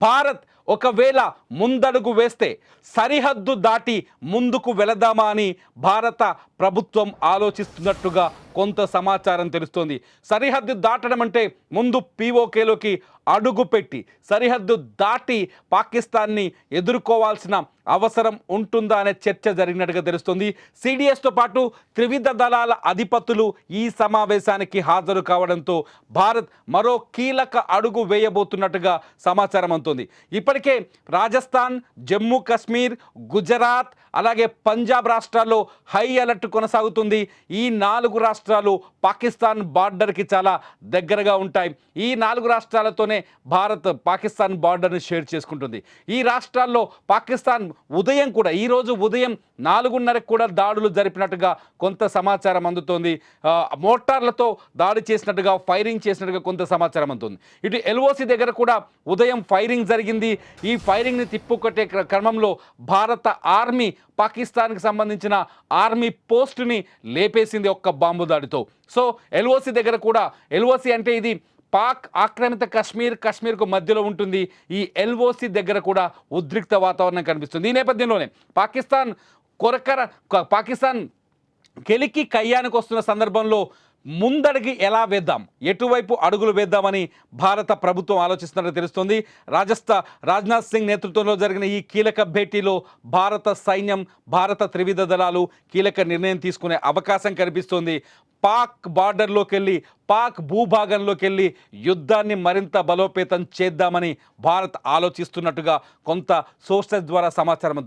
భారత్ ఒకవేళ ముందడుగు వేస్తే సరిహద్దు దాటి ముందుకు వెళదామా అని భారత ప్రభుత్వం ఆలోచిస్తున్నట్టుగా కొంత సమాచారం తెలుస్తోంది. సరిహద్దు దాటడం అంటే ముందు పీఓకేలోకి అడుగు పెట్టి సరిహద్దు దాటి పాకిస్తాన్ని ఎదుర్కోవాల్సిన అవసరం ఉంటుందా అనే చర్చ జరిగినట్టుగా తెలుస్తుంది. సిడిఎస్తో పాటు త్రివిధ దళాల అధిపతులు ఈ సమావేశానికి హాజరు కావడంతో భారత్ మరో కీలక అడుగు వేయబోతున్నట్టుగా సమాచారం అందుతుంది. ఇప్పటికే రాజస్థాన్, జమ్మూ కాశ్మీర్, గుజరాత్ అలాగే పంజాబ్ రాష్ట్రాల్లో హై అలర్ట్ కొనసాగుతుంది. ఈ 4 రాష్ట్రాలు పాకిస్తాన్ బార్డర్కి చాలా దగ్గరగా ఉంటాయి. ఈ 4 రాష్ట్రాలతోనే భారత్ పాకిస్తాన్ బార్డర్ని షేర్ చేసుకుంటుంది. ఈ రాష్ట్రాల్లో పాకిస్తాన్ ఉదయం కూడా ఈరోజు ఉదయం 4:30కు కూడా దాడులు జరిపినట్టుగా కొంత సమాచారం అందుతోంది. మోటార్లతో దాడి చేసినట్టుగా, ఫైరింగ్ చేసినట్టుగా కొంత సమాచారం అందుతుంది. ఇటు ఎల్ఓసి దగ్గర కూడా ఉదయం ఫైరింగ్ జరిగింది. ఈ ఫైరింగ్ని తిప్పుకొట్టే క్రమంలో భారత ఆర్మీ పాకిస్తాన్కి సంబంధించిన ఆర్మీ పోస్టుని లేపేసింది ఒక్క బాంబు దాడితో. సో ఎల్ఓసి దగ్గర కూడా, ఎల్ఓసి అంటే ఇది పాక్ ఆక్రమిత కాశ్మీర్కు మధ్యలో ఉంటుంది. ఈ ఎల్ఓసి దగ్గర కూడా ఉద్రిక్త వాతావరణం కనిపిస్తుంది. ఈ నేపథ్యంలోనే పాకిస్తాన్ కెలికి కయ్యానికి వస్తున్న సందర్భంలో ముందడిగి ఎలా వేద్దాం, ఎటువైపు అడుగులు వేద్దామని భారత ప్రభుత్వం ఆలోచిస్తున్నట్టు తెలుస్తోంది. రాజ్నాథ్ సింగ్ నేతృత్వంలో జరిగిన ఈ కీలక భేటీలో భారత సైన్యం, భారత త్రివిధ దళాలు కీలక నిర్ణయం తీసుకునే అవకాశం కనిపిస్తోంది. పాక్ బార్డర్లోకి వెళ్ళి, పాక్ భూభాగంలోకి వెళ్ళి యుద్ధాన్ని మరింత బలోపేతం చేద్దామని భారత్ ఆలోచిస్తున్నట్టుగా కొంత సోర్సెస్ ద్వారా సమాచారం